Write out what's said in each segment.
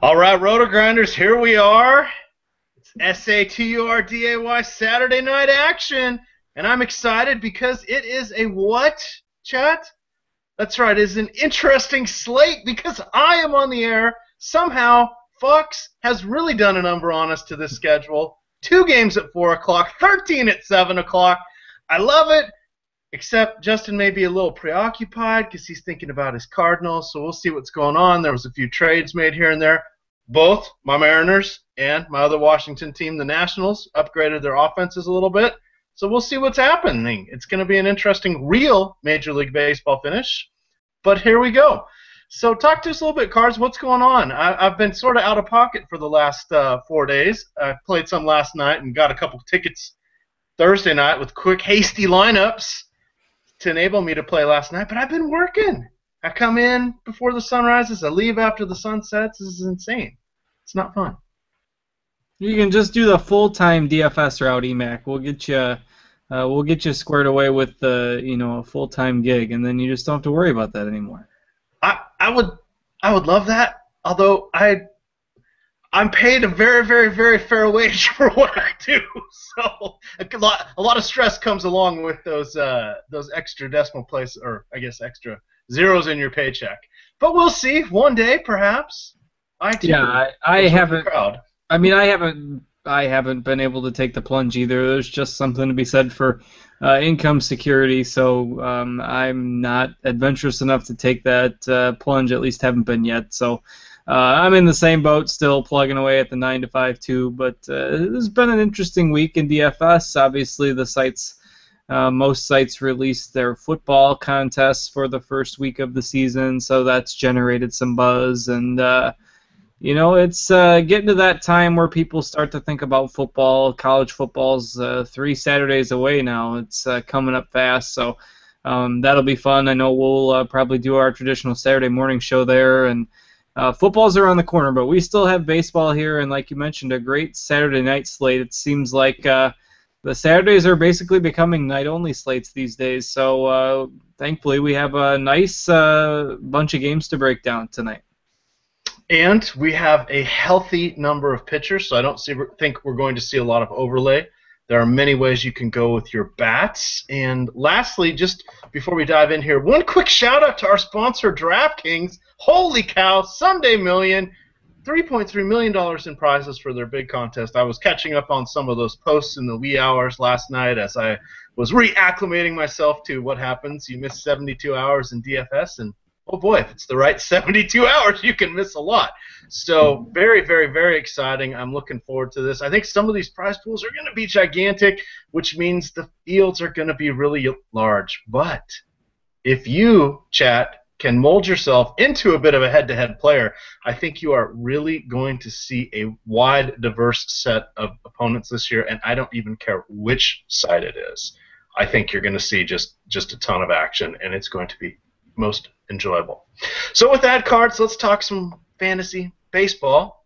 All right, Roto Grinders, here we are. It's SATURDAY Saturday night action, and I'm excited because it is a what, chat? That's right, it's an interesting slate because I am on the air. Somehow, Fox has really done a number on us to this schedule. 2 games at 4 o'clock, 13 at 7 o'clock. I love it, except Justin may be a little preoccupied because he's thinking about his Cardinals, so we'll see what's going on. There was a few trades made here and there. Both my Mariners and my other Washington team, the Nationals, upgraded their offenses a little bit. So we'll see what's happening. It's going to be an interesting, real Major League Baseball finish. But here we go. So talk to us a little bit, Cards. What's going on? I've been sort of out of pocket for the last 4 days. I played some last night and got a couple tickets Thursday night with quick, hasty lineups to enable me to play last night. But I've been working. I come in before the sun rises. I leave after the sun sets. This is insane. It's not fun. You can just do the full-time DFS route, EMac. We'll get you squared away with a full-time gig, and then you just don't have to worry about that anymore. I would love that. Although I'm paid a very, very, very fair wage for what I do. So a lot of stress comes along with those extra decimal places, or I guess extra zeros in your paycheck. But we'll see. One day, perhaps. I haven't. I mean, I haven't been able to take the plunge either. There's just something to be said for income security. So I'm not adventurous enough to take that plunge. At least haven't been yet. So I'm in the same boat, still plugging away at the 9 to 5 too. But it's been an interesting week in DFS. Obviously, the sites. Most sites released their football contests for the first week of the season, so that's generated some buzz. And, it's getting to that time where people start to think about football. College football's 3 Saturdays away now. It's coming up fast, so that'll be fun. I know we'll probably do our traditional Saturday morning show there, and football's around the corner, but we still have baseball here, and like you mentioned, a great Saturday night slate. It seems like the Saturdays are basically becoming night-only slates these days, so thankfully we have a nice bunch of games to break down tonight. And we have a healthy number of pitchers, so I don't think we're going to see a lot of overlay. There are many ways you can go with your bats. And lastly, just before we dive in here, one quick shout-out to our sponsor, DraftKings. Holy cow, Sunday Million. $3.3 million in prizes for their big contest. I was catching up on some of those posts in the wee hours last night as I was reacclimating myself to what happens. You miss 72 hours in DFS, and oh boy, if it's the right 72 hours, you can miss a lot. So very, very, very exciting. I'm looking forward to this. I think some of these prize pools are going to be gigantic, which means the fields are going to be really large. But if you, chat, can mold yourself into a bit of a head-to-head player, I think you are really going to see a wide, diverse set of opponents this year, and I don't even care which side it is. I think you're going to see just a ton of action, and it's going to be most enjoyable. So with that, Cards, let's talk some fantasy baseball.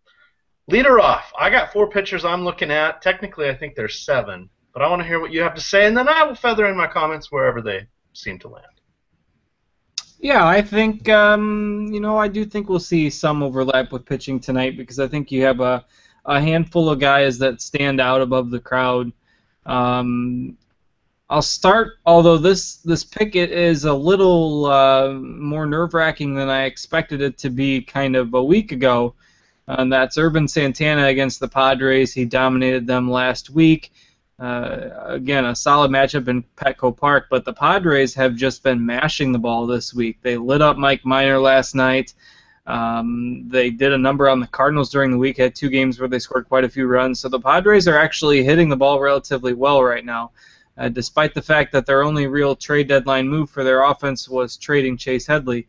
Leader off. I got 4 pitchers I'm looking at. Technically, I think there's 7, but I want to hear what you have to say, and then I will feather in my comments wherever they seem to land. Yeah, I think, I do think we'll see some overlap with pitching tonight because I think you have a handful of guys that stand out above the crowd. I'll start, although this pick is a little more nerve-wracking than I expected it to be kind of a week ago. And that's Urban Santana against the Padres. He dominated them last week. Again, a solid matchup in Petco Park, but the Padres have just been mashing the ball this week. They lit up Mike Minor last night. They did a number on the Cardinals during the week, had 2 games where they scored quite a few runs. So the Padres are actually hitting the ball relatively well right now, despite the fact that their only real trade deadline move for their offense was trading Chase Headley.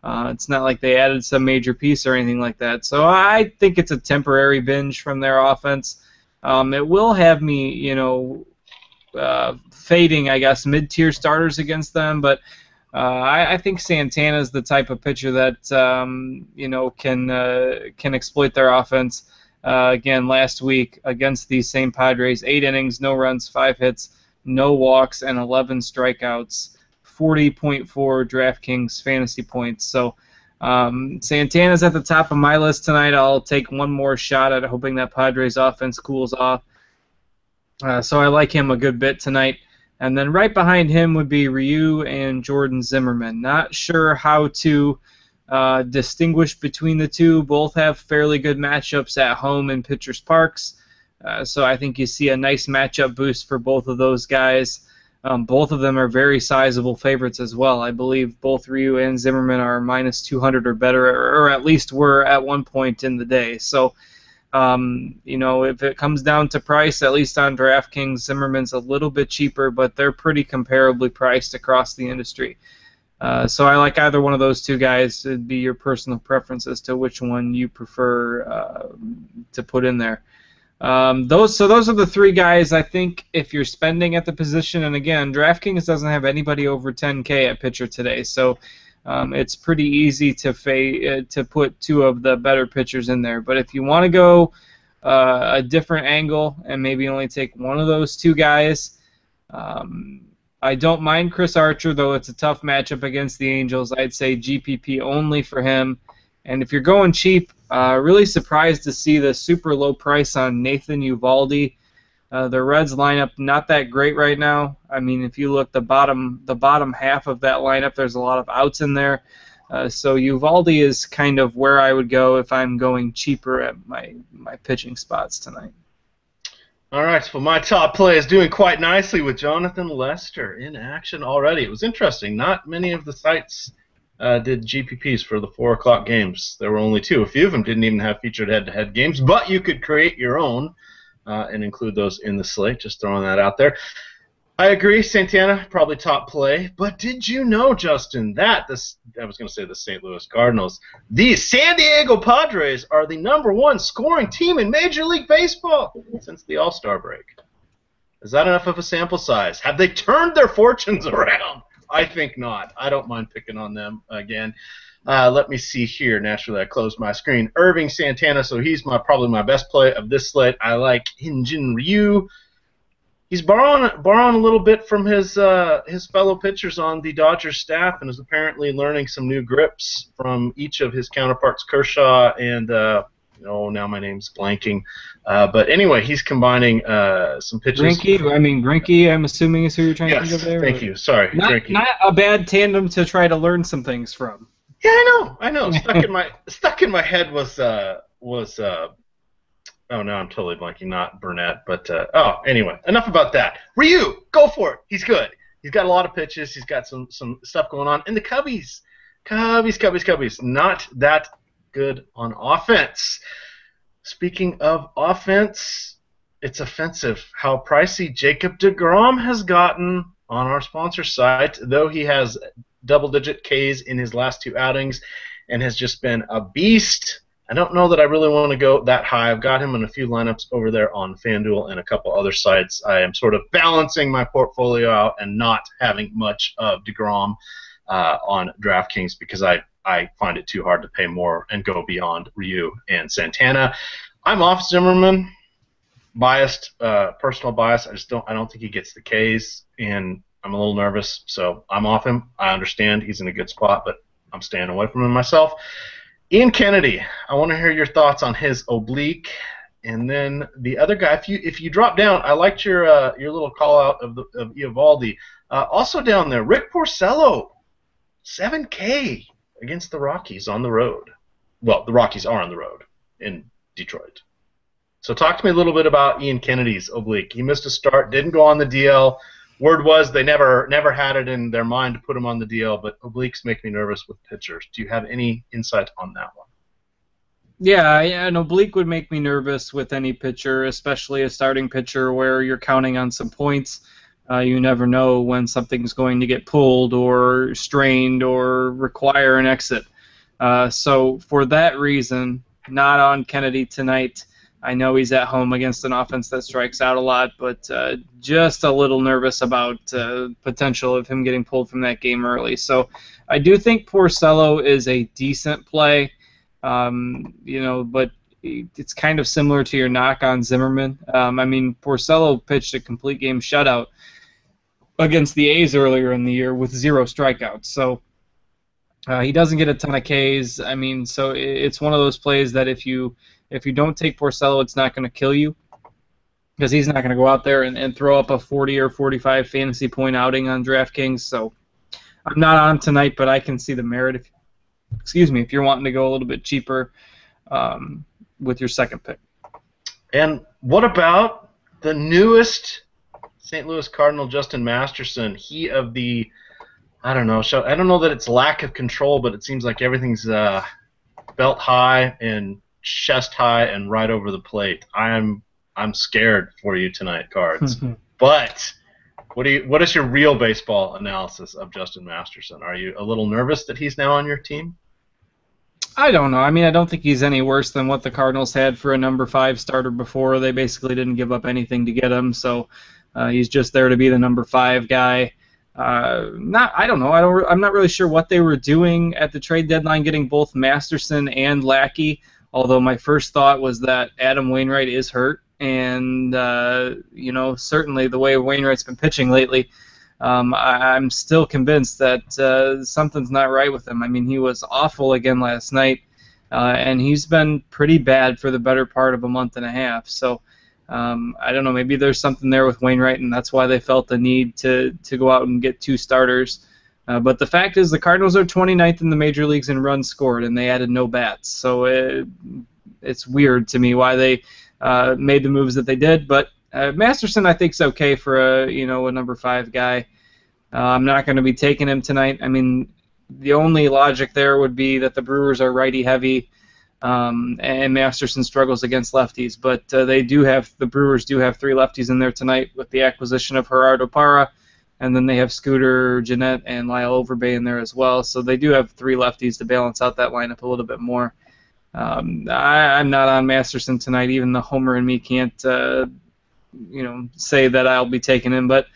It's not like they added some major piece or anything like that. So I think it's a temporary binge from their offense. It will have me, fading, I guess, mid-tier starters against them, but I think Santana's the type of pitcher that, can exploit their offense. Again, last week against these same Padres, 8 innings, no runs, 5 hits, no walks, and 11 strikeouts, 40.4 DraftKings fantasy points. So Santana's at the top of my list tonight. I'll take one more shot at hoping that Padres offense cools off. So I like him a good bit tonight. And then right behind him would be Ryu and Jordan Zimmerman. Not sure how to distinguish between the two. Both have fairly good matchups at home in Pitchers Parks. So I think you see a nice matchup boost for both of those guys. Both of them are very sizable favorites as well. I believe both Ryu and Zimmerman are minus 200 or better, or at least were at one point in the day. So, if it comes down to price, at least on DraftKings, Zimmerman's a little bit cheaper, but they're pretty comparably priced across the industry. So I like either one of those two guys. It'd be your personal preference as to which one you prefer to put in there. Those are the three guys I think if you're spending at the position, and again, DraftKings doesn't have anybody over 10K at pitcher today, so it's pretty easy to put two of the better pitchers in there. But if you want to go a different angle and maybe only take one of those two guys, I don't mind Chris Archer, though it's a tough matchup against the Angels. I'd say GPP only for him. And if you're going cheap, really surprised to see the super low price on Nathan Eovaldi. The Reds lineup not that great right now. I mean, if you look the bottom half of that lineup, there's a lot of outs in there. So Eovaldi is kind of where I would go if I'm going cheaper at my pitching spots tonight. All right, so my top play is doing quite nicely with Jonathan Lester in action already. It was interesting. Not many of the sites did GPPs for the 4 o'clock games. There were only 2. A few of them didn't even have featured head-to-head games, but you could create your own and include those in the slate. Just throwing that out there. I agree, Santana, probably top play. But did you know, Justin, that I was going to say the St. Louis Cardinals, the San Diego Padres are the #1 scoring team in Major League Baseball since the All-Star break? Is that enough of a sample size? Have they turned their fortunes around? I think not. I don't mind picking on them again. Let me see here. Naturally, I closed my screen. Irving Santana, so he's probably my best play of this slate. I like Hyun-Jin Ryu. He's borrowing a little bit from his fellow pitchers on the Dodgers staff and is apparently learning some new grips from each of his counterparts, Kershaw and now my name's blanking. But anyway, he's combining some pitches. Greinke, I'm assuming is who you're trying to think of there? Thank you. Sorry, Greinke. Not a bad tandem to try to learn some things from. Yeah, I know. Stuck in my head was oh no, I'm totally blanking. Not Burnett, but anyway, enough about that. Ryu, go for it. He's good. He's got a lot of pitches. He's got some stuff going on. And the Cubbies, not that good on offense. Speaking of offense, it's offensive how pricey Jacob deGrom has gotten on our sponsor site, though he has double-digit Ks in his last 2 outings and has just been a beast. I don't know that I really want to go that high. I've got him in a few lineups over there on FanDuel and a couple other sites. I am sort of balancing my portfolio out and not having much of deGrom on DraftKings because I find it too hard to pay more and go beyond Ryu and Santana. I'm off Zimmerman. Biased, personal bias. I don't think he gets the Ks, and I'm a little nervous, so I'm off him. I understand he's in a good spot, but I'm staying away from him myself. Ian Kennedy, I want to hear your thoughts on his oblique, and then the other guy. If you drop down, I liked your little call out of Eovaldi. Also down there, Rick Porcello, 7K against the Rockies on the road. Well, the Rockies are on the road in Detroit. So talk to me a little bit about Ian Kennedy's oblique. He missed a start, didn't go on the DL. Word was they never had it in their mind to put him on the DL, but obliques make me nervous with pitchers. Do you have any insight on that one? Yeah, an oblique would make me nervous with any pitcher, especially a starting pitcher where you're counting on some points. You never know when something's going to get pulled or strained or require an exit. So for that reason, not on Kennedy tonight. I know he's at home against an offense that strikes out a lot, but just a little nervous about potential of him getting pulled from that game early. So I do think Porcello is a decent play, but it's kind of similar to your knock on Zimmerman. Porcello pitched a complete game shutout against the A's earlier in the year with 0 strikeouts. So He doesn't get a ton of Ks. I mean, so it's one of those plays that if you don't take Porcello, it's not going to kill you, because he's not going to go out there and throw up a 40 or 45 fantasy point outing on DraftKings. So I'm not on tonight, but I can see the merit. If you're wanting to go a little bit cheaper with your second pick. And what about the newest St. Louis Cardinal, Justin Masterson? He of the, I don't know that it's lack of control, but it seems like everything's belt high and chest high and right over the plate. I'm scared for you tonight, Cards. But what is your real baseball analysis of Justin Masterson? Are you a little nervous that he's now on your team? I don't know. I mean, I don't think he's any worse than what the Cardinals had for a number 5 starter before. They basically didn't give up anything to get him, so he's just there to be the number 5 guy. I don't know. I'm not really sure what they were doing at the trade deadline, getting both Masterson and Lackey. Although my first thought was that Adam Wainwright is hurt, and certainly the way Wainwright's been pitching lately, I'm still convinced that something's not right with him. I mean, he was awful again last night, and he's been pretty bad for the better part of a month and a half. So I don't know, maybe there's something there with Wainwright, and that's why they felt the need to go out and get 2 starters. But the fact is the Cardinals are 29th in the major leagues in runs scored, and they added no bats. So it's weird to me why they made the moves that they did. But Masterson, I think, is okay for a number 5 guy. I'm not going to be taking him tonight. I mean, the only logic there would be that the Brewers are righty heavy, and Masterson struggles against lefties. But the Brewers do have 3 lefties in there tonight with the acquisition of Gerardo Parra, and then they have Scooter, Jeanette, and Lyle Overbay in there as well. So they do have 3 lefties to balance out that lineup a little bit more. I'm not on Masterson tonight. Even the homer in me can't say that I'll be taking him. But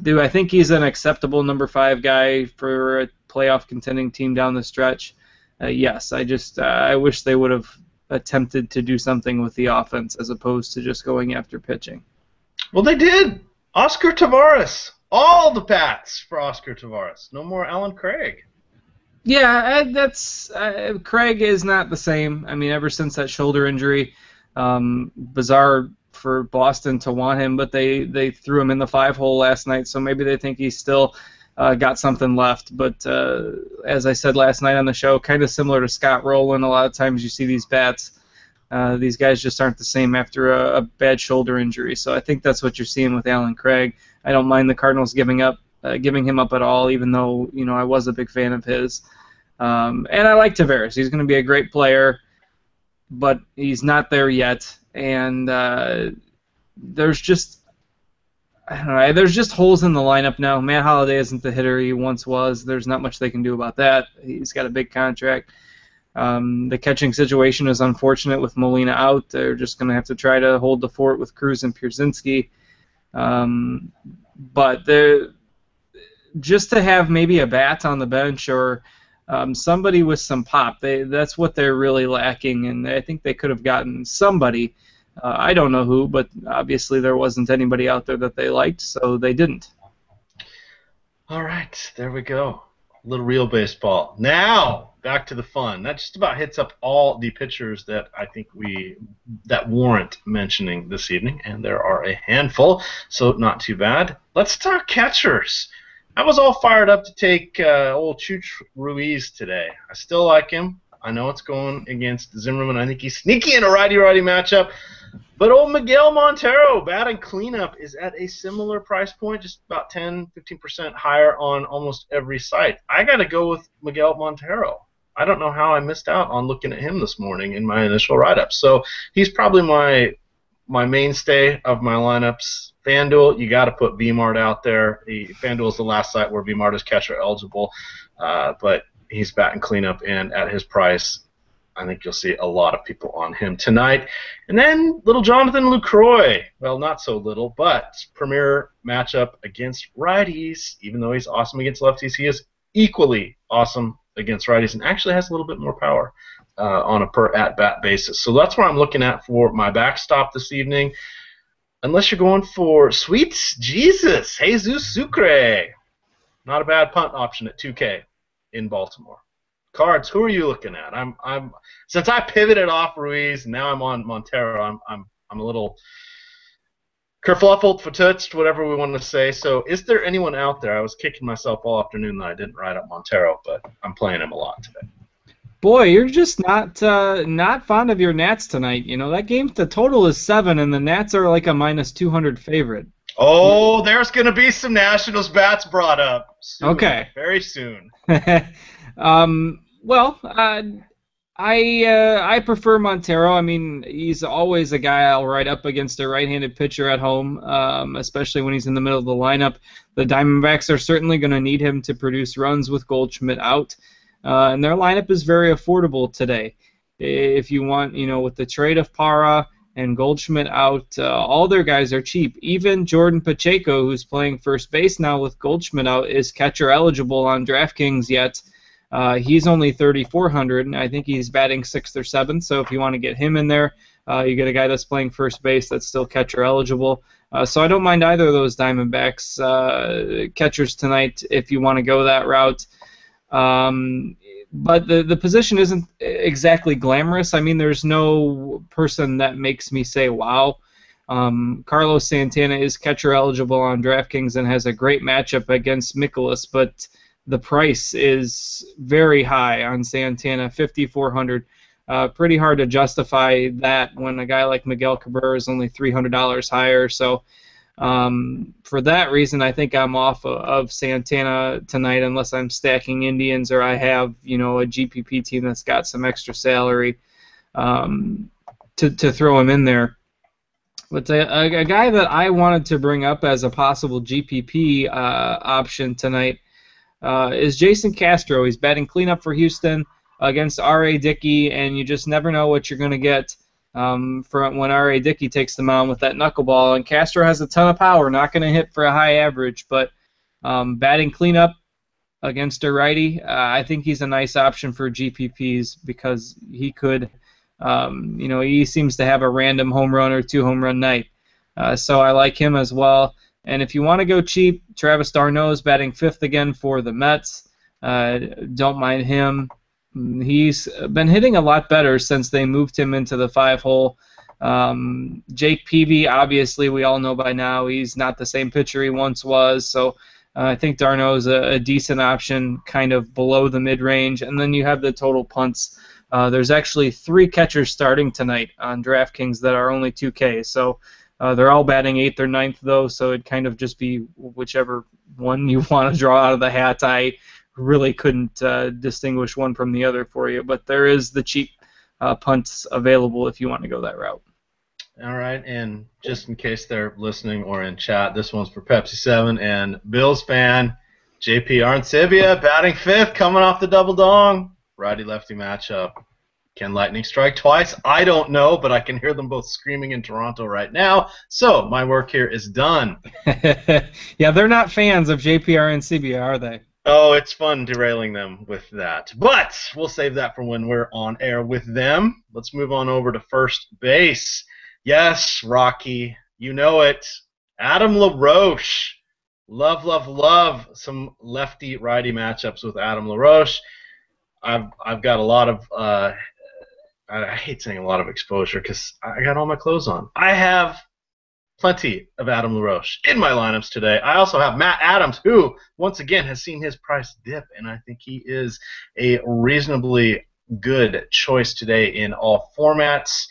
do I think he's an acceptable number 5 guy for a playoff contending team down the stretch? Yes. I wish they would have attempted to do something with the offense as opposed to just going after pitching. Well, they did. Oscar Taveras. All the bats for Oscar Taveras. No more Alan Craig. Yeah, that's Craig is not the same. I mean, ever since that shoulder injury, bizarre for Boston to want him, but they threw him in the 5-hole last night, so maybe they think he's still got something left. But as I said last night on the show, kind of similar to Scott Rowland, a lot of times you see these bats, these guys just aren't the same after a bad shoulder injury. So I think that's what you're seeing with Alan Craig. I don't mind the Cardinals giving him up at all, even though I was a big fan of his. And I like Taveras. He's going to be a great player, but he's not there yet. And there's just holes in the lineup now. Matt Holliday isn't the hitter he once was. There's not much they can do about that. He's got a big contract. The catching situation is unfortunate with Molina out. They're just going to have to try to hold the fort with Cruz and Pierzynski. But just to have maybe a bat on the bench or somebody with some pop, that's what they're really lacking, and I think they could have gotten somebody. I don't know who, but obviously there wasn't anybody out there that they liked, so they didn't. All right, there we go. A little real baseball. Now, back to the fun. That just about hits up all the pitchers that I think that warrant mentioning this evening, and there are a handful, so not too bad. Let's talk catchers. I was all fired up to take old Chooch Ruiz today. I still like him. I know it's going against Zimmerman. I think he's sneaky in a righty-righty matchup. But old Miguel Montero, batting cleanup, is at a similar price point, just about 10-15% higher on almost every site. I got to go with Miguel Montero. I don't know how I missed out on looking at him this morning in my initial write-up. So he's probably my mainstay of my lineups. FanDuel, you got to put VMart out there. FanDuel is the last site where VMart is catcher eligible, but he's batting cleanup, and at his price, I think you'll see a lot of people on him tonight. And then little Jonathan Lucroy. Well, not so little, but premier matchup against righties. Even though he's awesome against lefties, he is equally awesome against righties and actually has a little bit more power on a per at-bat basis. So that's where I'm looking at for my backstop this evening. Unless you're going for sweet Jesus Sucre. Not a bad punt option at $2K in Baltimore. Cards, who are you looking at? I'm since I pivoted off Ruiz and now I'm on Montero. I'm a little kerfluffled, fatutzt, whatever we want to say. So, is there anyone out there? I was kicking myself all afternoon that I didn't write up Montero, but I'm playing him a lot today. Boy, you're just not fond of your Nats tonight. You know, that game, the total is 7, and the Nats are like a -200 favorite. Oh, there's going to be some Nationals bats brought up soon, okay. Very soon. Well, I prefer Montero. I mean, he's always a guy I'll write up against a right-handed pitcher at home, especially when he's in the middle of the lineup. The Diamondbacks are certainly going to need him to produce runs with Goldschmidt out. And their lineup is very affordable today. If you want, with the trade of Parra and Goldschmidt out, all their guys are cheap. Even Jordan Pacheco, who's playing first base now with Goldschmidt out, is catcher eligible on DraftKings yet. He's only 3,400, and I think he's batting 6th or 7th. So if you want to get him in there, you get a guy that's playing first base that's still catcher eligible. So I don't mind either of those Diamondbacks catchers tonight if you want to go that route. But the position isn't exactly glamorous. I mean, there's no person that makes me say, wow. Carlos Santana is catcher eligible on DraftKings and has a great matchup against Mikolas, but the price is very high on Santana, 5,400. Pretty hard to justify that when a guy like Miguel Cabrera is only $300 higher. So for that reason, I think I'm off of Santana tonight unless I'm stacking Indians or I have, a GPP team that's got some extra salary to throw him in there. But a guy that I wanted to bring up as a possible GPP option tonight is Jason Castro. He's batting cleanup for Houston against R.A. Dickey, and you just never know what you're going to get from when R.A. Dickey takes the mound with that knuckleball. And Castro has a ton of power, not going to hit for a high average, but batting cleanup against a righty, I think he's a nice option for GPPs because he could, he seems to have a random home run or 2 home run night. So I like him as well. And if you want to go cheap, Travis d'Arnaud is batting 5th again for the Mets. Don't mind him. He's been hitting a lot better since they moved him into the 5-hole. Jake Peavy, obviously, we all know by now he's not the same pitcher he once was. So I think d'Arnaud is a decent option, kind of below the mid-range. And then you have the total punts. There's actually 3 catchers starting tonight on DraftKings that are only 2K. So they're all batting 8th or 9th, though, so it'd kind of just be whichever one you want to draw out of the hat. I really couldn't distinguish one from the other for you, but there is the cheap punts available if you want to go that route. All right, and just in case they're listening or in chat, this one's for Pepsi7 and Bills fan JP Arancibia batting 5th, coming off the double dong. Righty-lefty matchup. Can lightning strike twice? I don't know, but I can hear them both screaming in Toronto right now, so my work here is done. Yeah, they're not fans of JP Arancibia, are they? Oh, it's fun derailing them with that. But we'll save that for when we're on air with them. Let's move on over to first base. Yes, Rocky, you know it. Adam LaRoche. Love, love, love some lefty-righty matchups with Adam LaRoche. I've got a lot of I hate saying a lot of exposure because I got all my clothes on. I have plenty of Adam LaRoche in my lineups today. I also have Matt Adams, who, once again, has seen his price dip, and I think he is a reasonably good choice today in all formats.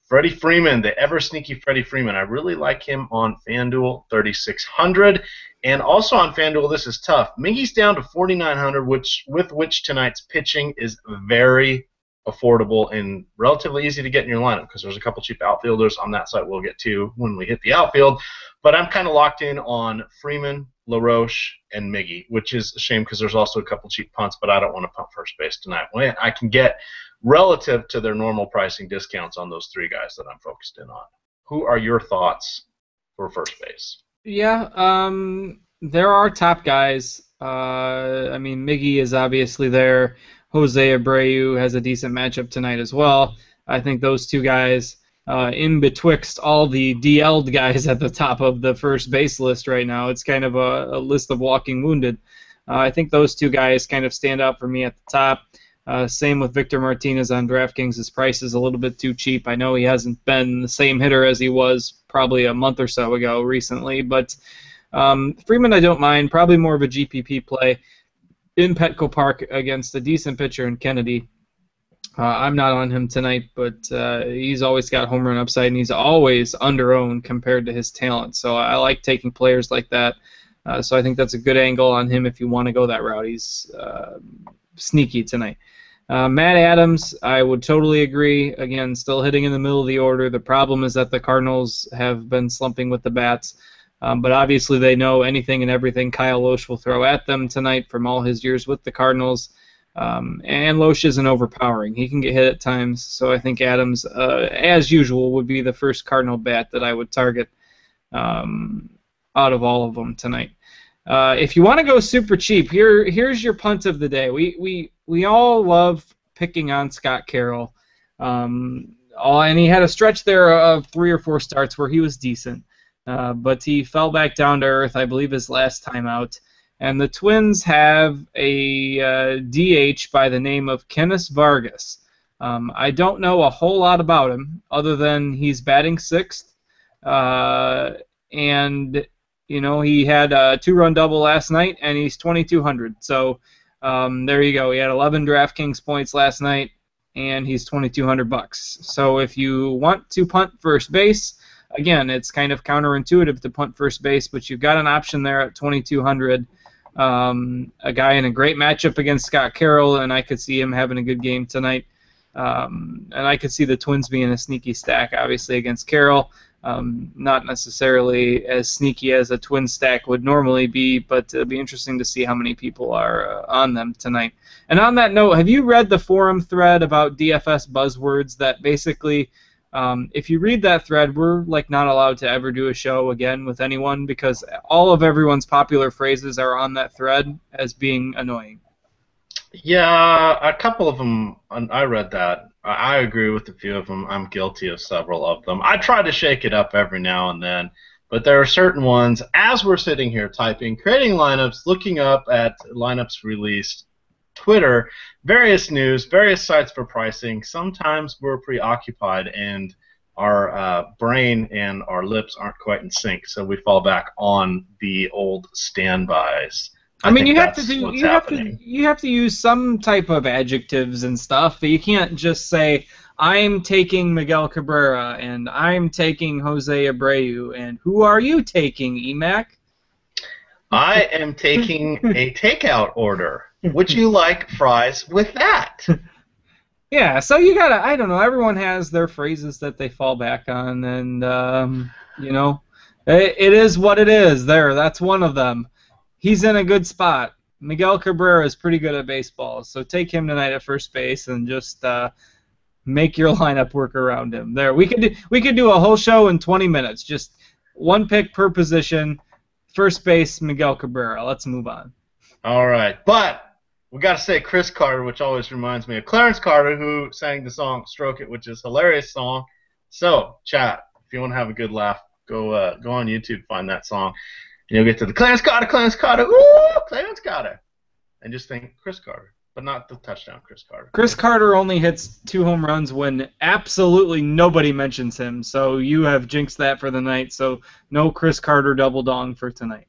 Freddie Freeman, the ever-sneaky Freddie Freeman. I really like him on FanDuel, 3,600. And also on FanDuel, this is tough. Miggy's down to 4,900, with which tonight's pitching is very affordable and relatively easy to get in your lineup because there's a couple cheap outfielders on that site we'll get to when we hit the outfield. But I'm kind of locked in on Freeman, LaRoche, and Miggy, which is a shame because there's also a couple cheap punts, but I don't want to punt first base tonight. I can get relative to their normal pricing discounts on those 3 guys that I'm focused in on. Who are your thoughts for first base? Yeah, there are top guys. I mean, Miggy is obviously there. Jose Abreu has a decent matchup tonight as well. I think those 2 guys, in betwixt all the DL'd guys at the top of the first base list right now, it's kind of a list of walking wounded. I think those 2 guys kind of stand out for me at the top. Same with Victor Martinez on DraftKings. His price is a little bit too cheap. I know he hasn't been the same hitter as he was probably a month or so ago recently, but Freeman I don't mind. Probably more of a GPP play in Petco Park against a decent pitcher in Kennedy. I'm not on him tonight, but he's always got home run upside, and he's always under-owned compared to his talent. So I like taking players like that. So I think that's a good angle on him if you want to go that route. He's sneaky tonight. Matt Adams, I would totally agree. Again, still hitting in the middle of the order. The problem is that the Cardinals have been slumping with the bats. But obviously they know anything and everything Kyle Loesch will throw at them tonight from all his years with the Cardinals. And Loesch isn't overpowering. He can get hit at times. So I think Adams, as usual, would be the first Cardinal bat that I would target out of all of them tonight. If you want to go super cheap, here's your punt of the day. We all love picking on Scott Carroll, and he had a stretch there of 3 or 4 starts where he was decent, but he fell back down to earth, I believe, his last time out. And the Twins have a DH by the name of Kenneth Vargas. I don't know a whole lot about him other than he's batting 6th, and he had a 2-run double last night, and he's 2,200. So there you go. He had 11 DraftKings points last night, and he's $2,200. So if you want to punt first base, again, it's kind of counterintuitive to punt first base, but you've got an option there at 2,200. A guy in a great matchup against Scott Carroll, and I could see him having a good game tonight. And I could see the Twins being a sneaky stack, obviously, against Carroll. Not necessarily as sneaky as a twin stack would normally be, but it'll be interesting to see how many people are on them tonight. And on that note, have you read the forum thread about DFS buzzwords that basically, if you read that thread, we're not allowed to ever do a show again with anyone because all of everyone's popular phrases are on that thread as being annoying. Yeah, a couple of them, I read that. I agree with a few of them. I'm guilty of several of them. I try to shake it up every now and then, but there are certain ones, as we're sitting here typing, creating lineups, looking up at lineups released, Twitter, various news, various sites for pricing. Sometimes we're preoccupied and our brain and our lips aren't quite in sync, so we fall back on the old standbys. I mean, you have to use some type of adjectives and stuff, but you can't just say I'm taking Miguel Cabrera and I'm taking Jose Abreu and who are you taking, EMac? I am taking a takeout order. Would you like fries with that? Yeah, so you gotta, I don't know, everyone has their phrases that they fall back on, and it is what it is. That's one of them. He's in a good spot. Miguel Cabrera is pretty good at baseball, so take him tonight at first base and just make your lineup work around him. There, we could do a whole show in 20 minutes, just one pick per position. First base, Miguel Cabrera. Let's move on. All right, but we got to say Chris Carter, which always reminds me of Clarence Carter, who sang the song "Stroke It," which is a hilarious song. So, chat, if you want to have a good laugh, go on YouTube, find that song. You'll get to the Clarence Carter, ooh, Clarence Carter, and just think Chris Carter, but not the touchdown Chris Carter. Chris Carter only hits 2 home runs when absolutely nobody mentions him, so you have jinxed that for the night, so no Chris Carter double dong for tonight.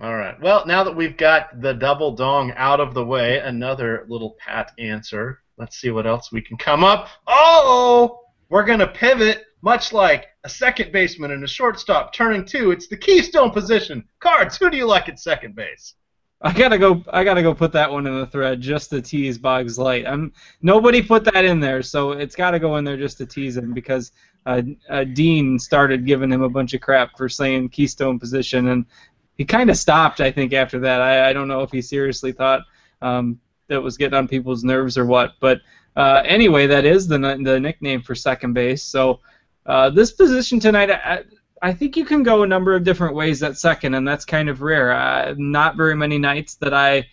All right. Well, now that we've got the double dong out of the way, another little pat answer. Let's see what else we can come up. Oh, we're going to pivot. Much like a second baseman and a shortstop turning 2, it's the keystone position. Cards, who do you like at second base? I gotta go put that one in the thread just to tease Boggs Light. Nobody put that in there, so it's gotta go in there just to tease him because Dean started giving him a bunch of crap for saying keystone position, and he kind of stopped, I think, after that. I don't know if he seriously thought that was getting on people's nerves or what, but anyway, that is the nickname for second base. So. This position tonight, I think you can go a number of different ways at second, and that's kind of rare. Not very many nights that I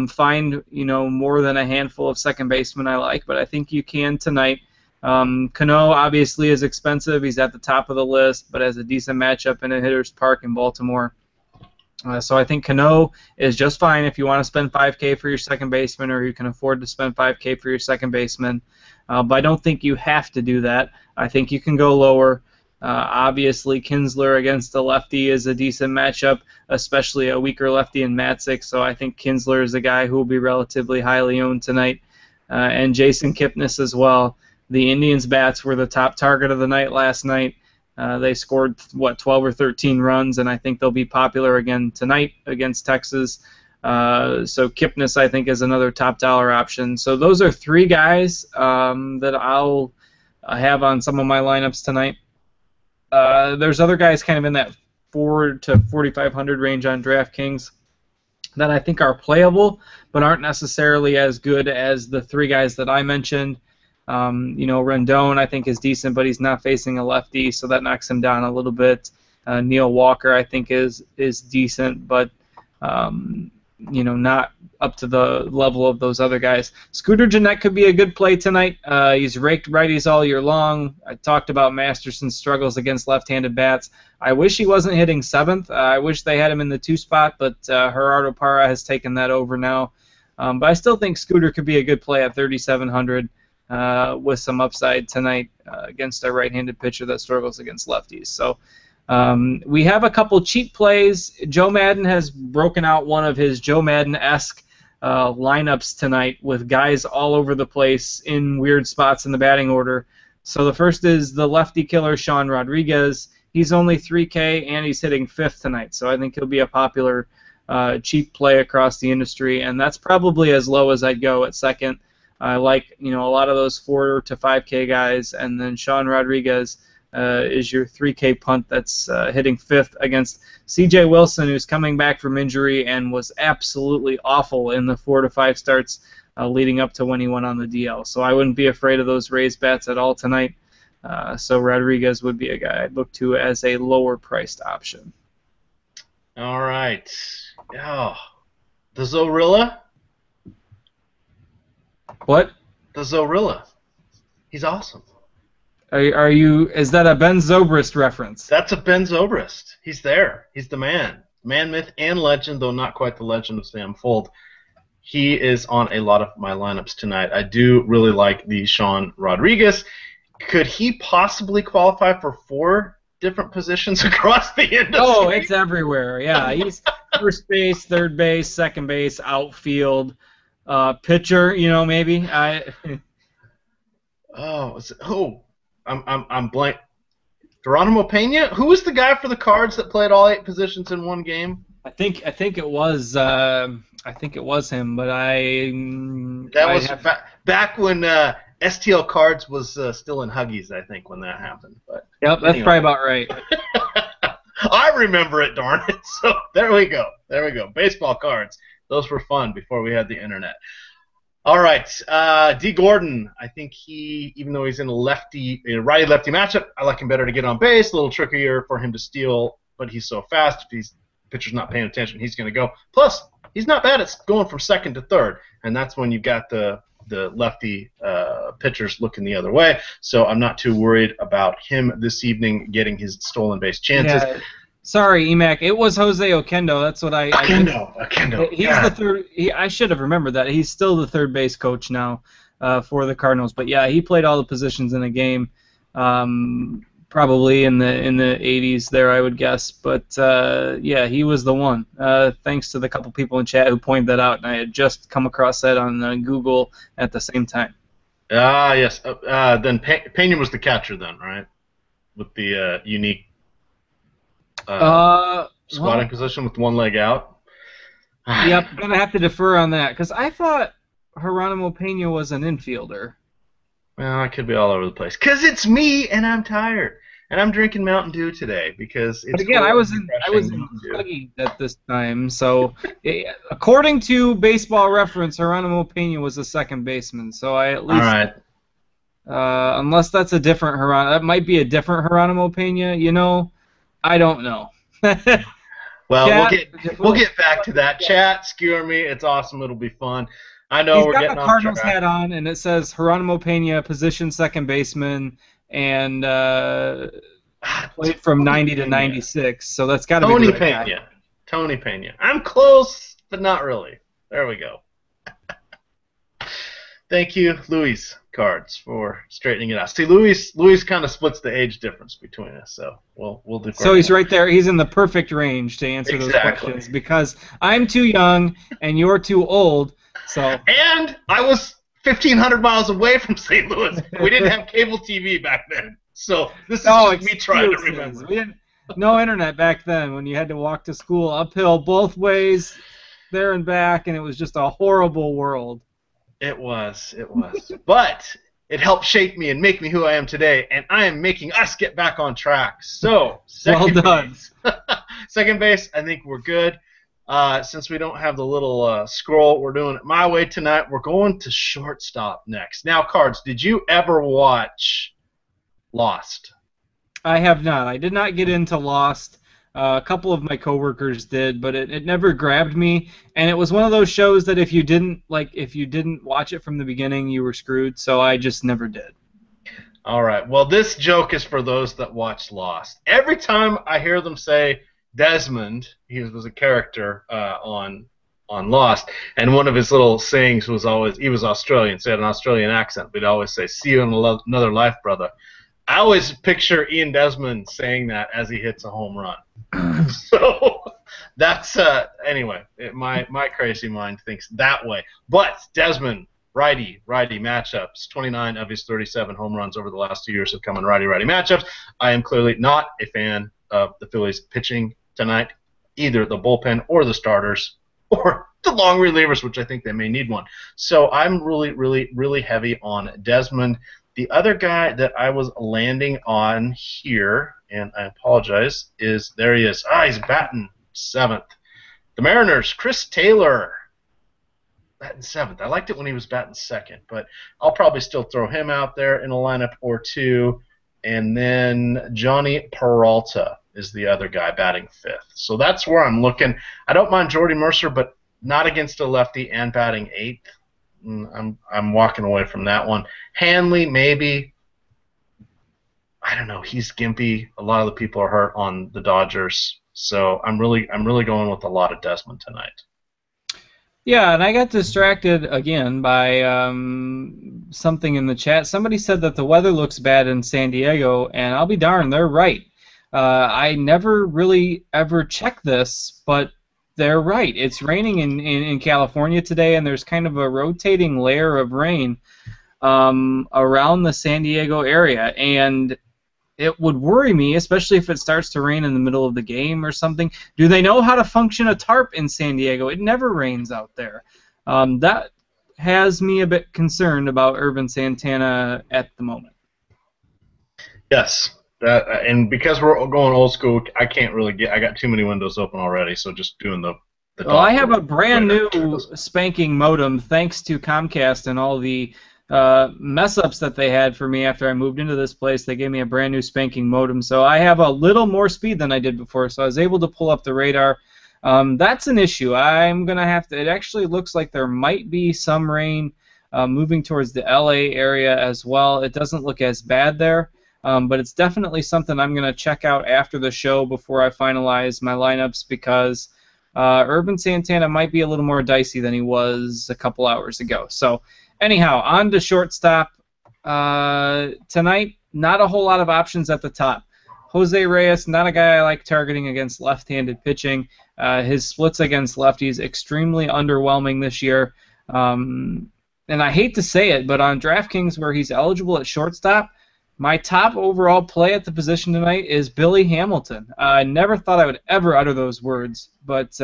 find more than a handful of second basemen I like, but I think you can tonight. Cano obviously is expensive. He's at the top of the list, but has a decent matchup in a hitter's park in Baltimore. So I think Cano is just fine if you want to spend $5K for your second baseman, or you can afford to spend $5K for your second baseman. But I don't think you have to do that. I think you can go lower. Obviously, Kinsler against a lefty is a decent matchup, especially a weaker lefty in Matzik. So I think Kinsler is a guy who will be relatively highly owned tonight. And Jason Kipnis as well. The Indians' bats were the top target of the night last night. They scored, 12 or 13 runs, and I think they'll be popular again tonight against Texas. So Kipnis, I think, is another top dollar option. So those are three guys that I'll have on some of my lineups tonight. There's other guys kind of in that 4 to 4,500 range on DraftKings that I think are playable, but aren't necessarily as good as the three guys that I mentioned. Rendon, I think, is decent, but he's not facing a lefty, so that knocks him down a little bit. Neil Walker, I think, is decent, but not up to the level of those other guys. Scooter Gennett could be a good play tonight. He's raked righties all year long. I talked about Masterson's struggles against left-handed bats. I wish he wasn't hitting seventh. I wish they had him in the 2 spot, but Gerardo Parra has taken that over now. But I still think Scooter could be a good play at 3,700. With some upside tonight against a right-handed pitcher that struggles against lefties. So we have a couple cheap plays. Joe Madden has broken out one of his Joe Madden-esque lineups tonight with guys all over the place in weird spots in the batting order. So the first is the lefty killer, Sean Rodriguez. He's only 3K, and he's hitting 5th tonight. So I think he'll be a popular cheap play across the industry, and that's probably as low as I'd go at second. I like a lot of those 4 to 5K guys, and then Sean Rodriguez is your 3K punt that's hitting 5th against C.J. Wilson, who's coming back from injury and was absolutely awful in the 4 to 5 starts leading up to when he went on the DL. So I wouldn't be afraid of those Rays bats at all tonight. So Rodriguez would be a guy I'd look to as a lower-priced option. All right. Oh, the Zorilla? What? The Zorilla. He's awesome. Are you? Is that a Ben Zobrist reference? That's a Ben Zobrist. He's there. He's the man. Man, myth, and legend, though not quite the legend of Sam Fuld. He is on a lot of my lineups tonight. I do really like the Sean Rodriguez. Could he possibly qualify for 4 different positions across the industry? Oh, it's everywhere. Yeah, he's first base, third base, second base, outfield. Pitcher, maybe. I'm blank. Geronimo Pena? Who was the guy for the Cards that played all 8 positions in one game? I think it was him, but was back when STL Cards was still in Huggies, I think, when that happened. But yep, that's probably about right. I remember it, darn it. So there we go. Baseball cards. Those were fun before we had the internet. All right, D. Gordon. I think even though he's in a righty-lefty matchup, I like him better to get on base. A little trickier for him to steal, but he's so fast. If pitcher's not paying attention, he's going to go. Plus, he's not bad at going from second to third, and that's when you've got the lefty pitchers looking the other way. So I'm not too worried about him this evening getting his stolen base chances. Yeah. Sorry, EMac. It was Jose Oquendo. That's what I. Oquendo. He's the third. I should have remembered that. He's still the third base coach now for the Cardinals. But yeah, he played all the positions in a game, probably in the 80s there, I would guess. But yeah, he was the one. Thanks to the couple people in chat who pointed that out, and I had just come across that on Google at the same time. Yes. Then Pena was the catcher then, right? With the unique. Squatting position with one leg out. Yep, gonna have to defer on that because I thought Geronimo Pena was an infielder. Well, I could be all over the place because it's me and I'm tired and I'm drinking Mountain Dew today because it's. But again, I was in Kentucky at this time, so according to Baseball Reference, Geronimo Pena was a second baseman. So I at least. All right. Unless that's a different Geronimo, that might be a different Geronimo Pena. I don't know. Well, we'll get back to that. Chat, skewer me. It's awesome. It'll be fun. I know He's we're got getting the off Cardinals track. hat on, and it says Geronimo Pena, position second baseman, and played from 90 to 96. So that's got to be Tony the right Pena. guy. Tony Pena. I'm close, but not really. There we go. Thank you, Luis Cards, for straightening it out. See, Luis kind of splits the age difference between us, so we'll do. So he's right there. He's in the perfect range to answer those questions because I'm too young and you're too old. So. And I was 1,500 miles away from St. Louis. We didn't have cable TV back then, so this is just me trying to remember. No internet back then when you had to walk to school uphill both ways, there and back, and it was just a horrible world. It was. But it helped shape me and make me who I am today, and I am making us get back on track. So, second base. Second base, I think we're good. Since we don't have the little scroll, we're doing it my way tonight. We're going to shortstop next. Now, Cards, did you ever watch Lost? I have not. I did not get into Lost. A couple of my coworkers did, but it never grabbed me. And it was one of those shows that if you didn't watch it from the beginning, you were screwed. So I just never did. All right. Well, this joke is for those that watch Lost. Every time I hear them say Desmond, he was a character on Lost, and one of his little sayings was always, he was Australian, so he had an Australian accent, but he'd always say, "See you in another life, brother." I always picture Ian Desmond saying that as he hits a home run. So that's anyway. My crazy mind thinks that way. But Desmond, righty matchups. 29 of his 37 home runs over the last 2 years have come in righty matchups. I am clearly not a fan of the Phillies pitching tonight, either the bullpen or the starters or the long relievers, which I think they may need one. So I'm really heavy on Desmond. The other guy that I was landing on here, and I apologize, is there he is. He's batting seventh. The Mariners, Chris Taylor, batting seventh. I liked it when he was batting second, but I'll probably still throw him out there in a lineup or two. And then Johnny Peralta is the other guy batting fifth. So that's where I'm looking. I don't mind Jordy Mercer, but not against a lefty and batting eighth. I'm walking away from that one. Hanley, maybe. I don't know. He's gimpy. A lot of the people are hurt on the Dodgers, so I'm really going with a lot of Desmond tonight. Yeah, and I got distracted again by something in the chat. Somebody said that the weather looks bad in San Diego, and I'll be darned, they're right. I never really ever checked this, but they're right. It's raining in California today, and there's kind of a rotating layer of rain around the San Diego area, and it would worry me, especially if it starts to rain in the middle of the game or something. Do they know how to function a tarp in San Diego? It never rains out there. That has me a bit concerned about Ervin Santana at the moment. Yes. And because we're going old school, I can't really get. I got too many windows open already, so just doing the. Well, I have a brand new spanking modem thanks to Comcast and all the mess ups that they had for me after I moved into this place. They gave me a brand new spanking modem, so I have a little more speed than I did before. So I was able to pull up the radar. That's an issue. I'm gonna have to. It actually looks like there might be some rain moving towards the LA area as well. It doesn't look as bad there. But it's definitely something I'm going to check out after the show before I finalize my lineups because Ervin Santana might be a little more dicey than he was a couple hours ago. So anyhow, on to shortstop. Tonight, not a whole lot of options at the top. Jose Reyes, not a guy I like targeting against left-handed pitching. His splits against lefties, extremely underwhelming this year. And I hate to say it, but on DraftKings where he's eligible at shortstop, my top overall play at the position tonight is Billy Hamilton. I never thought I would ever utter those words, but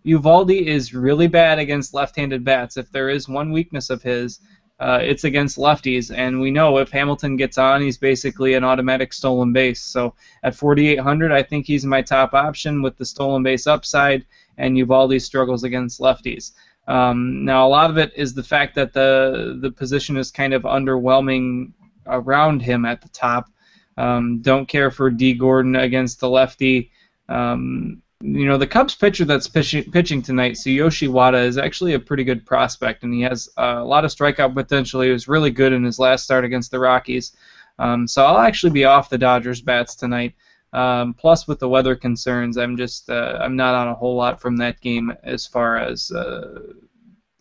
Uvalde is really bad against left-handed bats. If there is one weakness of his, it's against lefties, and we know if Hamilton gets on, he's basically an automatic stolen base. So at 4,800, I think he's my top option with the stolen base upside, and Uvalde struggles against lefties. Now, a lot of it is the fact that the position is kind of underwhelming around him at the top. Don't care for D. Gordon against the lefty. The Cubs pitcher that's pitching tonight, Tsuyoshi Wada, is actually a pretty good prospect, and he has a lot of strikeout potential. He was really good in his last start against the Rockies. So I'll actually be off the Dodgers bats tonight. Plus, with the weather concerns, I'm not on a whole lot from that game as far as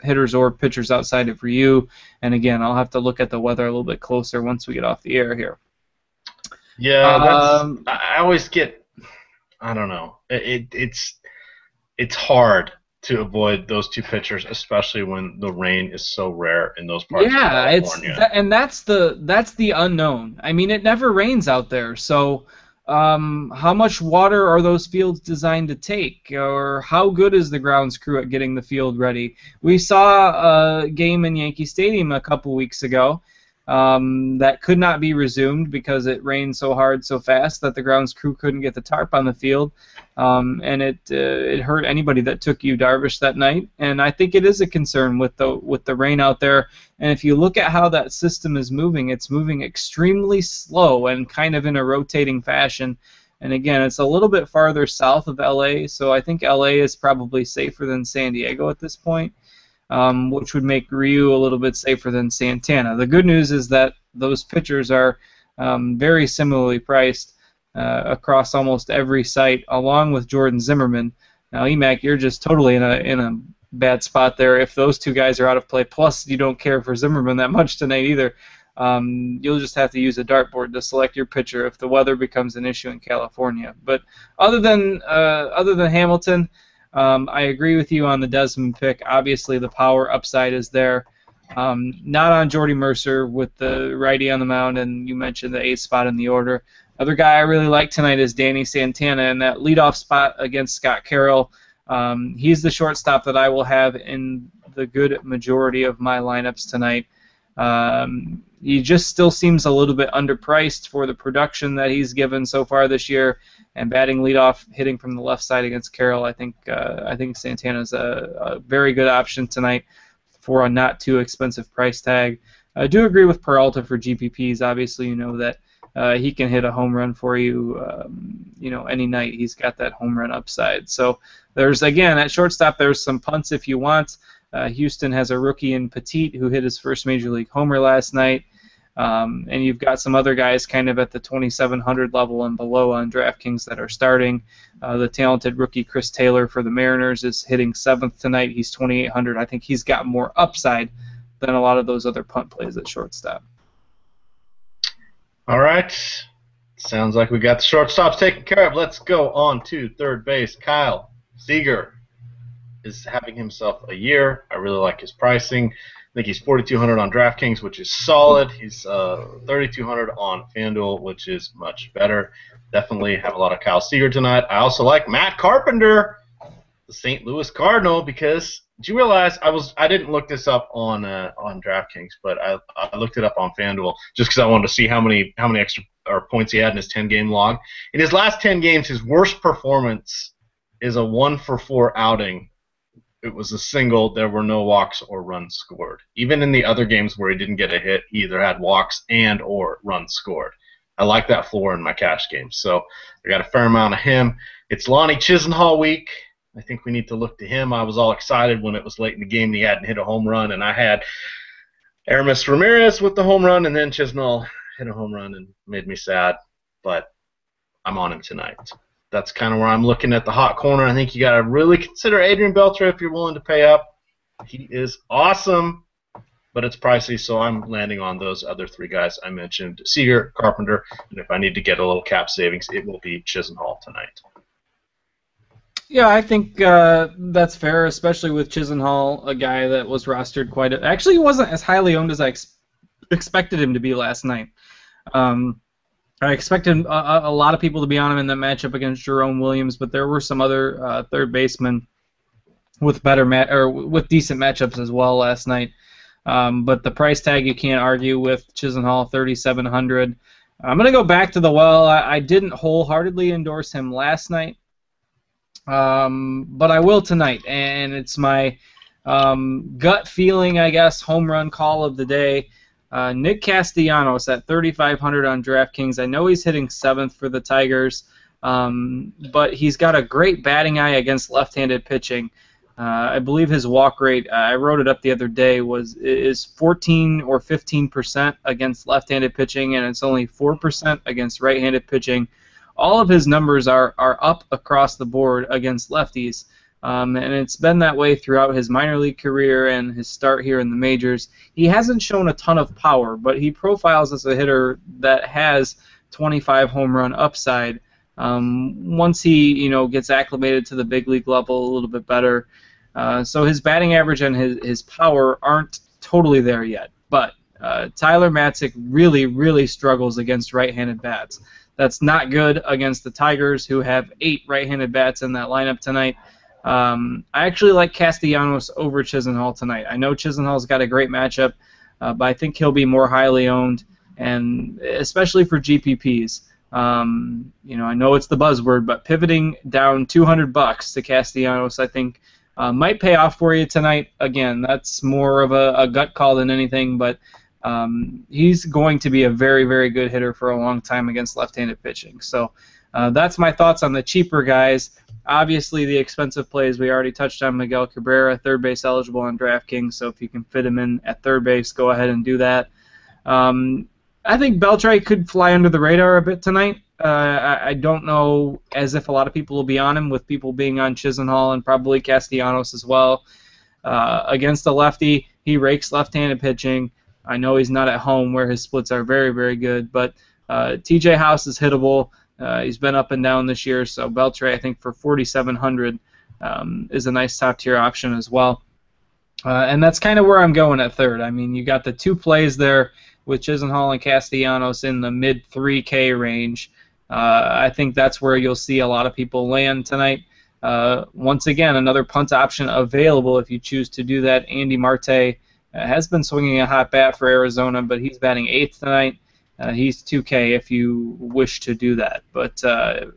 hitters or pitchers outside of Ryu. And again, I'll have to look at the weather a little bit closer once we get off the air here. Yeah, I always get, I don't know. It's hard to avoid those two pitchers, especially when the rain is so rare in those parts of California. And that's the unknown. I mean, it never rains out there, so how much water are those fields designed to take, or how good is the grounds crew at getting the field ready? We saw a game in Yankee Stadium a couple weeks ago that could not be resumed because it rained so hard so fast that the grounds crew couldn't get the tarp on the field, and it hurt anybody that took Yu Darvish that night. And I think it is a concern with the rain out there. And if you look at how that system is moving, it's moving extremely slow and kind of in a rotating fashion. And again, it's a little bit farther south of LA, so I think LA is probably safer than San Diego at this point. Which would make Ryu a little bit safer than Santana. The good news is that those pitchers are very similarly priced across almost every site, along with Jordan Zimmerman. Now, EMac, you're just totally in a bad spot there. If those two guys are out of play, plus you don't care for Zimmerman that much tonight either, you'll just have to use a dartboard to select your pitcher if the weather becomes an issue in California. But other than Hamilton, I agree with you on the Desmond pick. Obviously, the power upside is there. Not on Jordy Mercer with the righty on the mound, and you mentioned the 8th spot in the order. Other guy I really like tonight is Danny Santana in that leadoff spot against Scott Carroll. He's the shortstop that I will have in the good majority of my lineups tonight. He just still seems a little bit underpriced for the production that he's given so far this year. And batting leadoff, hitting from the left side against Carroll, I think Santana's a very good option tonight for a not too expensive price tag. I do agree with Peralta for GPPs. Obviously, you know that he can hit a home run for you, any night. He's got that home run upside. So there's, again, at shortstop, there's some punts if you want. Houston has a rookie in Petit who hit his first major league homer last night. And you've got some other guys kind of at the 2,700 level and below on DraftKings that are starting. The talented rookie Chris Taylor for the Mariners is hitting 7th tonight. He's 2,800. I think he's got more upside than a lot of those other punt plays at shortstop. All right. Sounds like we got the shortstops taken care of. Let's go on to third base. Kyle Seager is having himself a year. I really like his pricing. I think he's 4,200 on DraftKings, which is solid. He's 3,200 on FanDuel, which is much better. Definitely have a lot of Kyle Seager tonight. I also like Matt Carpenter, the St. Louis Cardinal, because did you realize I didn't look this up on DraftKings, but I looked it up on FanDuel just because I wanted to see how many extra or points he had in his 10-game log. In his last 10 games, his worst performance is a 1-for-4 outing. It was a single. There were no walks or runs scored. Even in the other games where he didn't get a hit, he either had walks and or runs scored. I like that floor in my cash game. So I got a fair amount of him. It's Lonnie Chisenhall week. I think we need to look to him. I was all excited when it was late in the game and he hadn't hit a home run, and I had Aramis Ramirez with the home run, and then Chisenhall hit a home run and made me sad. But I'm on him tonight. That's kind of where I'm looking at the hot corner. I think you got to really consider Adrian Beltre if you're willing to pay up. He is awesome, but it's pricey, so I'm landing on those other three guys I mentioned, Seager, Carpenter, and if I need to get a little cap savings, it will be Chisenhall tonight. Yeah, I think that's fair, especially with Chisenhall, a guy that was rostered actually, he wasn't as highly owned as I expected him to be last night. I expected a lot of people to be on him in that matchup against Jerome Williams, but there were some other third basemen with with decent matchups as well last night. But the price tag you can't argue with. Chisenhall 3,700. I'm going to go back to the well. I didn't wholeheartedly endorse him last night, but I will tonight, and it's my gut feeling, I guess, home run call of the day. Nick Castellanos at 3,500 on DraftKings. I know he's hitting 7th for the Tigers, but he's got a great batting eye against left-handed pitching. I believe his walk rate, I wrote it up the other day, is 14 or 15% against left-handed pitching, and it's only 4% against right-handed pitching. all of his numbers are up across the board against lefties. And it's been that way throughout his minor league career and his start here in the majors. He hasn't shown a ton of power, but he profiles as a hitter that has 25 home run upside. Once he gets acclimated to the big league level a little bit better. So his batting average and his power aren't totally there yet. But Tyler Matzek really, really struggles against right-handed bats. That's not good against the Tigers, who have 8 right-handed bats in that lineup tonight. I actually like Castellanos over Chisenhall tonight. I know Chisenhall's got a great matchup, but I think he'll be more highly owned, and especially for GPPs. I know it's the buzzword, but pivoting down $200 to Castellanos, I think, might pay off for you tonight. Again, that's more of a gut call than anything, but he's going to be a very, very good hitter for a long time against left-handed pitching. So that's my thoughts on the cheaper guys. Obviously, the expensive plays, we already touched on Miguel Cabrera, third base eligible on DraftKings, so if you can fit him in at third base, go ahead and do that. I think Beltre could fly under the radar a bit tonight. I don't know as if a lot of people will be on him, with people being on Chisenhall and probably Castellanos as well. Against a lefty, he rakes left-handed pitching. I know he's not at home where his splits are very, very good, but TJ House is hittable. He's been up and down this year, so Beltre, I think, for 4,700 is a nice top-tier option as well. And that's kind of where I'm going at third. I mean, you got the 2 plays there with Chisenhall and Castellanos in the mid-3K range. I think that's where you'll see a lot of people land tonight. Once again, another punt option available if you choose to do that. Andy Marte has been swinging a hot bat for Arizona, but he's batting 8th tonight. He's 2K if you wish to do that. But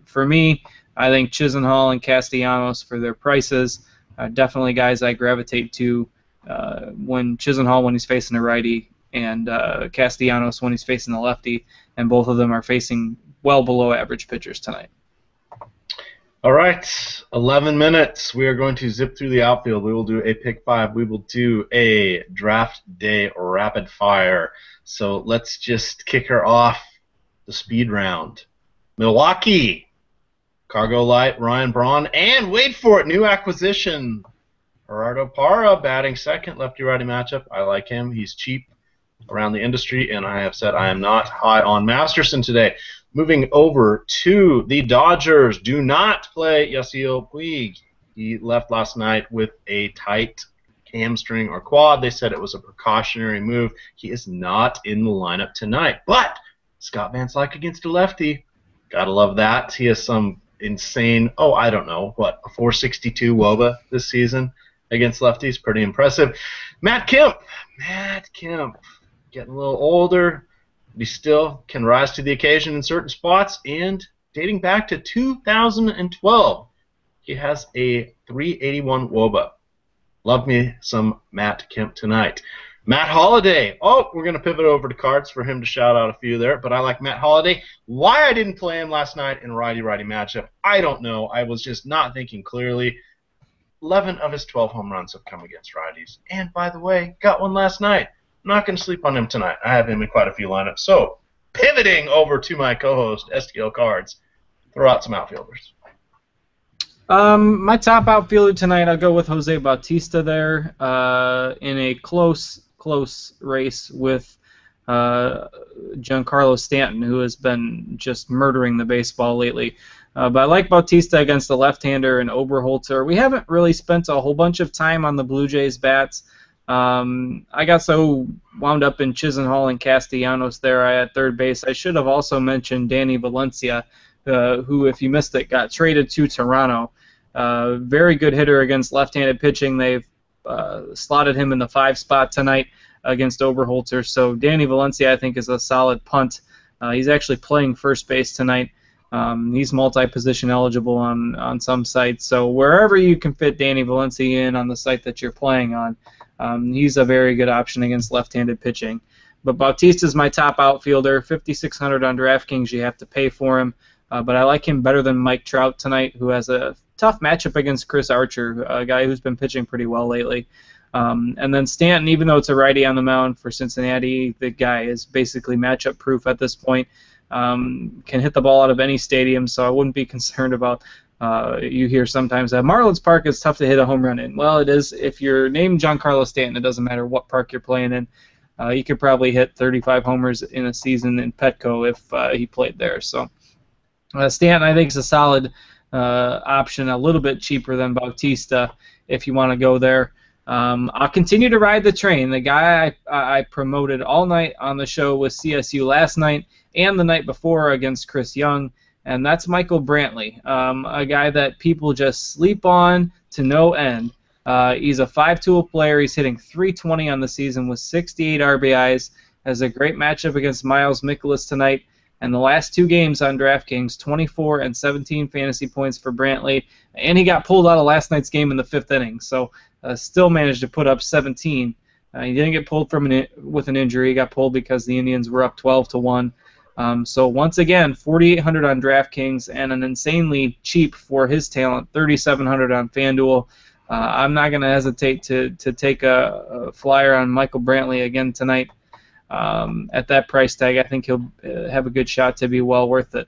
for me, I think Chisenhall and Castellanos, for their prices, are definitely guys I gravitate to when Chisenhall when he's facing a righty, and Castellanos when he's facing a lefty, and both of them are facing well below average pitchers tonight. All right, 11 minutes. We are going to zip through the outfield. We will do a pick 5. We will do a draft day rapid fire. So let's just kick her off the speed round. Milwaukee, Cargo Light, Ryan Braun, and wait for it, new acquisition, Gerardo Parra, batting second, lefty-righty matchup. I like him. He's cheap around the industry, and I have said I am not high on Masterson today. Moving over to the Dodgers, do not play Yasiel Puig. He left last night with a tight hamstring or quad. They said it was a precautionary move. He is not in the lineup tonight. But Scott Van Slyke against a lefty. Gotta love that. He has some insane, I don't know, a 462 WOBA this season against lefties. Pretty impressive. Matt Kemp, getting a little older. He still can rise to the occasion in certain spots, and dating back to 2012, he has a 381 WOBA. Love me some Matt Kemp tonight. Matt Holliday. We're going to pivot over to cards for him to shout out a few there, but I like Matt Holliday. Why I didn't play him last night in a righty-righty matchup, I don't know. I was just not thinking clearly. 11 of his 12 home runs have come against righties. And, by the way, got one last night. I'm not going to sleep on him tonight. I have him in quite a few lineups. So, pivoting over to my co-host, STL Cards, throw out some outfielders. My top outfielder tonight, I'll go with Jose Bautista there in a close race with Giancarlo Stanton, who has been just murdering the baseball lately. But I like Bautista against the left-hander and Oberholzer. We haven't really spent a whole bunch of time on the Blue Jays bats. I got so wound up in Chisenhall and Castellanos there at third base. I should have also mentioned Danny Valencia, who, if you missed it, got traded to Toronto. Very good hitter against left-handed pitching. They've slotted him in the 5 spot tonight against Oberholzer. So Danny Valencia, I think, is a solid punt. He's actually playing first base tonight. He's multi-position eligible on some sites. So wherever you can fit Danny Valencia in on the site that you're playing on, he's a very good option against left-handed pitching. But Bautista's my top outfielder. $5,600 on DraftKings. You have to pay for him. But I like him better than Mike Trout tonight, who has a tough matchup against Chris Archer, a guy who's been pitching pretty well lately. And then Stanton, even though it's a righty on the mound for Cincinnati, the guy is basically matchup-proof at this point. can hit the ball out of any stadium, so I wouldn't be concerned about. You hear sometimes that Marlins Park is tough to hit a home run in. Well, it is. If you're named Giancarlo Stanton, it doesn't matter what park you're playing in. You could probably hit 35 homers in a season in Petco if he played there. So Stanton, I think, is a solid option, a little bit cheaper than Bautista if you want to go there. I'll continue to ride the train. The guy I promoted all night on the show was CSU last night and the night before against Chris Young, and that's Michael Brantley, a guy that people just sleep on to no end. He's a 5-tool player. He's hitting .320 on the season with 68 RBIs. Has a great matchup against Miles Mikolas tonight. And the last 2 games on DraftKings, 24 and 17 fantasy points for Brantley. And he got pulled out of last night's game in the 5th inning, so still managed to put up 17. He didn't get pulled with an injury. He got pulled because the Indians were up 12-1. So once again, 4,800 on DraftKings and an insanely cheap for his talent, 3,700 on FanDuel. I'm not going to hesitate to take a flyer on Michael Brantley again tonight. At that price tag, I think he'll have a good shot to be well worth it.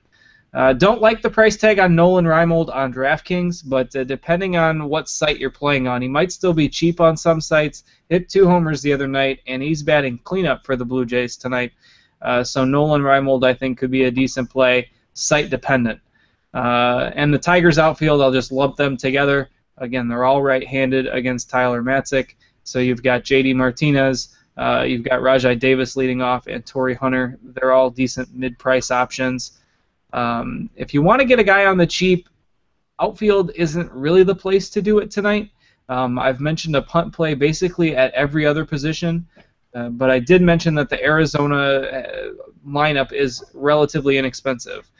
Don't like the price tag on Nolan Reimold on DraftKings, but depending on what site you're playing on, he might still be cheap on some sites. Hit 2 homers the other night, and he's batting cleanup for the Blue Jays tonight. So Nolan Reimold, I think, could be a decent play, site dependent. And the Tigers outfield, I'll just lump them together. Again, they're all right-handed against Tyler Matzik. So you've got J.D. Martinez, you've got Rajai Davis leading off, and Torrey Hunter. They're all decent mid-price options. If you want to get a guy on the cheap, outfield isn't really the place to do it tonight. I've mentioned a punt play basically at every other position, but I did mention that the Arizona lineup is relatively inexpensive.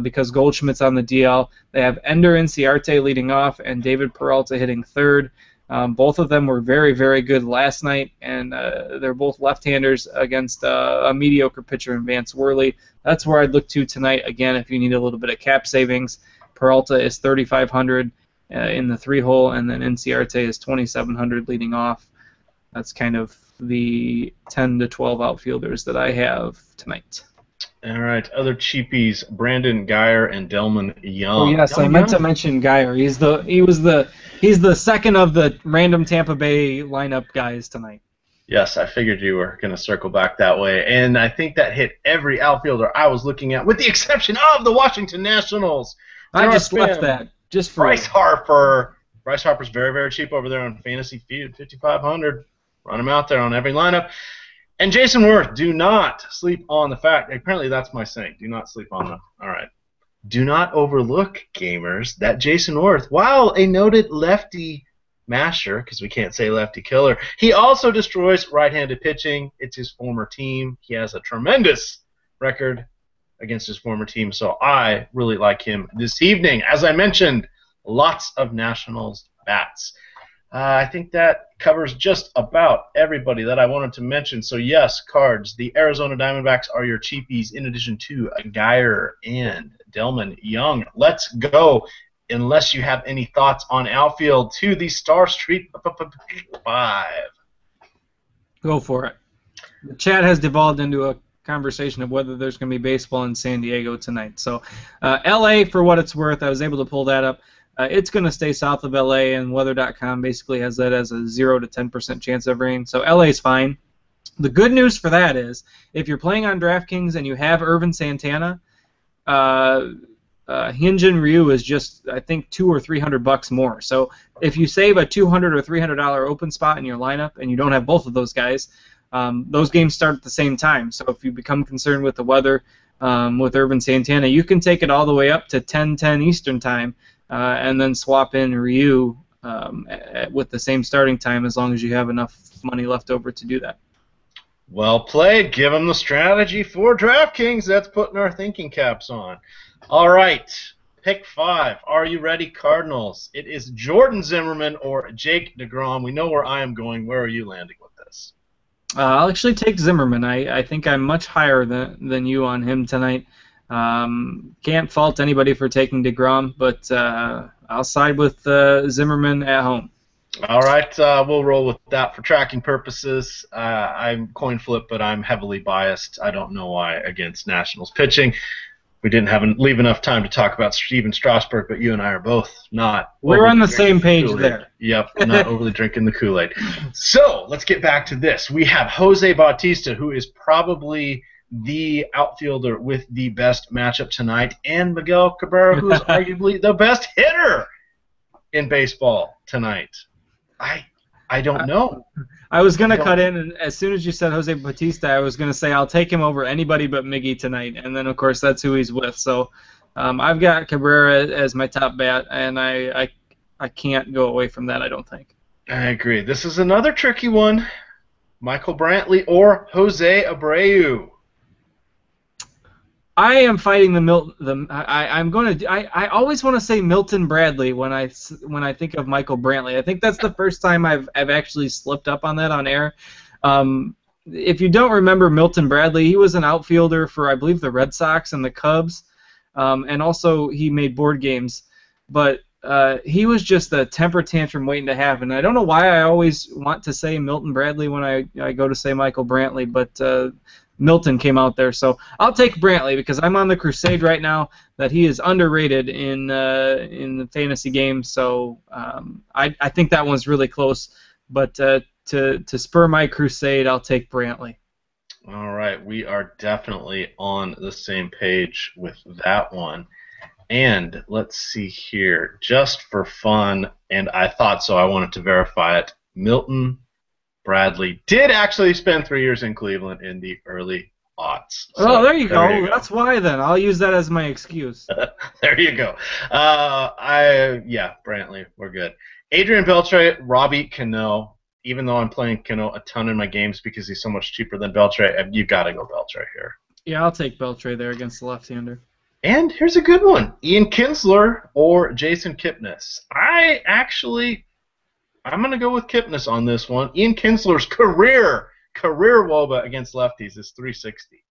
Because Goldschmidt's on the DL. They have Ender Inciarte leading off and David Peralta hitting third. Both of them were very, very good last night, and they're both left-handers against a mediocre pitcher in Vance Worley. That's where I'd look to tonight, again, if you need a little bit of cap savings. Peralta is 3,500 in the 3-hole, and then Inciarte is 2,700 leading off. That's kind of the 10 to 12 outfielders that I have tonight. All right, other cheapies: Brandon Geyer and Delman Young. Oh yes, I meant to mention Geyer. He's the second of the random Tampa Bay lineup guys tonight. Yes, I figured you were going to circle back that way, and I think that hit every outfielder I was looking at, with the exception of the Washington Nationals. I just left that just for Bryce Harper. Bryce Harper's very, very cheap over there on Fantasy Feud, 5,500. Run him out there on every lineup. And Jason Worth, do not sleep on the fact. Apparently, that's my saying. Do not sleep on the. All right. Do not overlook, gamers, that Jason Worth, while a noted lefty masher, because we can't say lefty killer, he also destroys right-handed pitching. It's his former team. He has a tremendous record against his former team, so I really like him this evening. As I mentioned, lots of Nationals bats. I think that covers just about everybody that I wanted to mention. So, yes, Cards, the Arizona Diamondbacks are your cheapies in addition to Geyer and Delman Young. Let's go, unless you have any thoughts on outfield, to the Star Street 5. Go for it. The chat has devolved into a conversation of whether there's going to be baseball in San Diego tonight. So, L.A., for what it's worth, I was able to pull that up. It's going to stay south of LA, and weather.com basically has that as a 0 to 10% chance of rain. So LA is fine. The good news for that is if you're playing on DraftKings and you have Irvin Santana, Hyunjin Ryu is just, I think, $200 or $300 more. So if you save a $200 or $300 open spot in your lineup and you don't have both of those guys, those games start at the same time. So if you become concerned with the weather with Irvin Santana, you can take it all the way up to 10:10 Eastern time. And then swap in Ryu with the same starting time as long as you have enough money left over to do that. Well played. Give them the strategy for DraftKings. That's putting our thinking caps on. All right. Pick 5. Are you ready, Cardinals? It is Jordan Zimmerman or Jake DeGrom. We know where I am going. Where are you landing with this? I'll actually take Zimmerman. I think I'm much higher than you on him tonight. Can't fault anybody for taking DeGrom, but I'll side with Zimmerman at home. All right, we'll roll with that for tracking purposes. I'm coin flip, but I'm heavily biased. I don't know why against Nationals pitching. We didn't leave enough time to talk about Steven Strasburg, but you and I are both not. We're on the same page there. Yep, not overly drinking the Kool-Aid. So let's get back to this. We have Jose Bautista, who is probably the outfielder with the best matchup tonight, and Miguel Cabrera, who is arguably the best hitter in baseball tonight. I don't know. I was going to cut in, and as soon as you said Jose Bautista, I was going to say I'll take him over anybody but Miggy tonight, and then, of course, that's who he's with. So I've got Cabrera as my top bat, and I can't go away from that, I don't think. I agree. This is another tricky one. Michael Brantley or Jose Abreu? I am fighting I always want to say Milton Bradley when I think of Michael Brantley. I think that's the first time I've actually slipped up on that on air. If you don't remember Milton Bradley, he was an outfielder for, I believe, the Red Sox and the Cubs, and also he made board games. But he was just a temper tantrum waiting to happen. I don't know why I always want to say Milton Bradley when I go to say Michael Brantley, but Milton came out there, so I'll take Brantley because I'm on the crusade right now that he is underrated in the fantasy game. So I think that one's really close, but to spur my crusade, I'll take Brantley. All right, we are definitely on the same page with that one. And let's see here, just for fun, and I thought so, I wanted to verify it. Milton Bradley did actually spend 3 years in Cleveland in the early aughts. So there you go. That's why then. I'll use that as my excuse. There you go. Brantley, we're good. Adrian Beltre, Robbie Cano. Even though I'm playing Cano a ton in my games because he's so much cheaper than Beltre, you got to go Beltre here. Yeah, I'll take Beltre there against the left-hander. And here's a good one. Ian Kinsler or Jason Kipnis. I'm going to go with Kipnis on this one. Ian Kinsler's career WOBA against lefties is 360.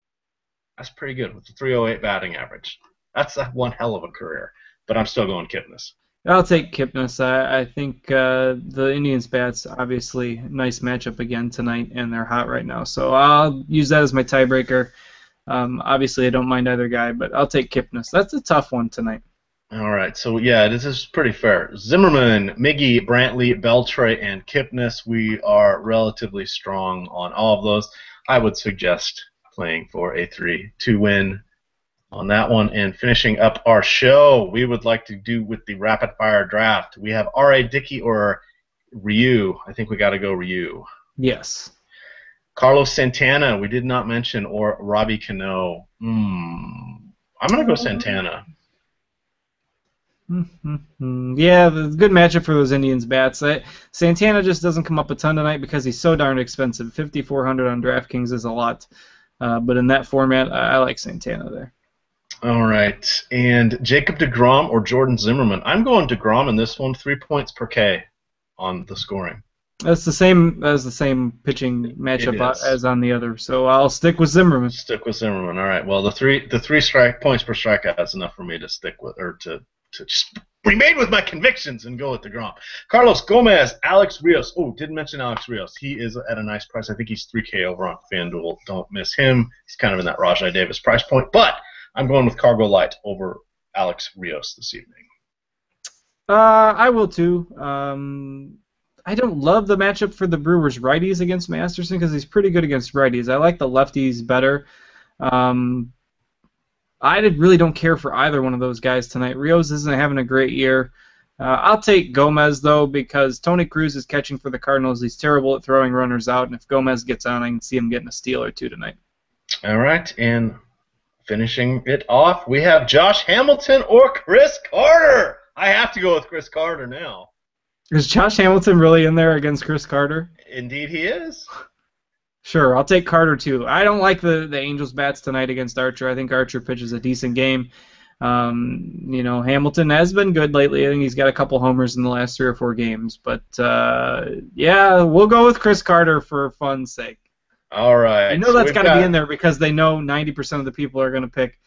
That's pretty good with the 308 batting average. That's one hell of a career. But I'm still going Kipnis. I'll take Kipnis. I think the Indians' bats, obviously, nice matchup again tonight, and they're hot right now. So I'll use that as my tiebreaker. Obviously, I don't mind either guy, but I'll take Kipnis. That's a tough one tonight. All right, so yeah, this is pretty fair. Zimmerman, Miggy, Brantley, Beltre, and Kipnis. We are relatively strong on all of those. I would suggest playing for a 3-2 win on that one. And finishing up our show, we would like to do with the rapid-fire draft. We have R.A. Dickey or Ryu. I think we got to go Ryu. Yes. Carlos Santana, we did not mention, or Robbie Cano. I'm going to go Santana. Yeah, good matchup for those Indians bats. Santana just doesn't come up a ton tonight because he's so darn expensive. $5,400 on DraftKings is a lot, but in that format, I like Santana there. All right, and Jacob deGrom or Jordan Zimmerman. I'm going deGrom in this one. 3 points per K on the scoring. That's the same as the same pitching matchup as on the other, so I'll stick with Zimmerman. Stick with Zimmerman. All right. Well, the three points per strikeout is enough for me to stick with, or to just remain with my convictions and go with deGrom. Carlos Gomez, Alex Rios. Oh, didn't mention Alex Rios. He is at a nice price. I think he's $3K over on FanDuel. Don't miss him. He's kind of in that Rajai Davis price point. But I'm going with Cargo Light over Alex Rios this evening. I will too. I don't love the matchup for the Brewers righties against Masterson because he's pretty good against righties. I like the lefties better. I really don't care for either one of those guys tonight. Rios isn't having a great year. I'll take Gomez, though, because Tony Cruz is catching for the Cardinals. He's terrible at throwing runners out, and if Gomez gets on, I can see him getting a steal or two tonight. All right, and finishing it off, we have Josh Hamilton or Chris Carter. I have to go with Chris Carter now. Is Josh Hamilton really in there against Chris Carter? Indeed he is. Sure, I'll take Carter too. I don't like the Angels bats tonight against Archer. I think Archer pitches a decent game. Hamilton has been good lately. I think he's got a couple homers in the last 3 or 4 games. But, yeah, we'll go with Chris Carter for fun's sake. All right. I know that's got to be in there because they know 90% of the people are going to pick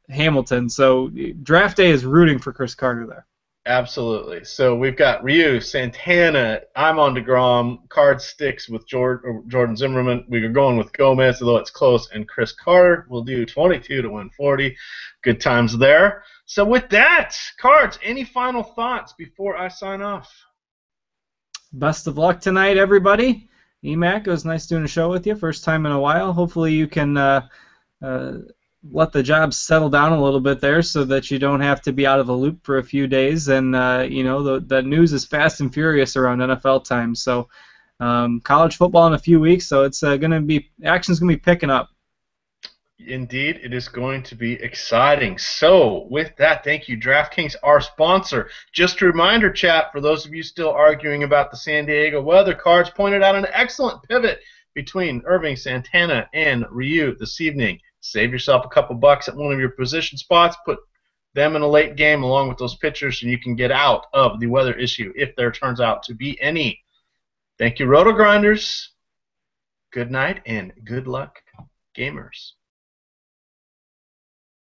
Hamilton. So draft day is rooting for Chris Carter there. Absolutely. So we've got Ryu, Santana. I'm on DeGrom. Card sticks with Jordan Zimmerman. We are going with Gomez, although it's close, and Chris Carter. We'll do 22 to win 40. Good times there. So with that, Cards, any final thoughts before I sign off? Best of luck tonight, everybody. EMac, it was nice doing a show with you. First time in a while. Hopefully you can let the job settle down a little bit there so that you don't have to be out of the loop for a few days. And, you know, the news is fast and furious around NFL time. So college football in a few weeks, so it's going to be, action's going to be picking up. Indeed, it is going to be exciting. So, with that, thank you, DraftKings, our sponsor. Just a reminder, chat, for those of you still arguing about the San Diego weather, Cards pointed out an excellent pivot between Irving, Santana, and Ryu this evening. Save yourself a couple bucks at one of your position spots, put them in a late game along with those pitchers, and you can get out of the weather issue if there turns out to be any. Thank you, Roto Grinders. Good night and good luck, gamers.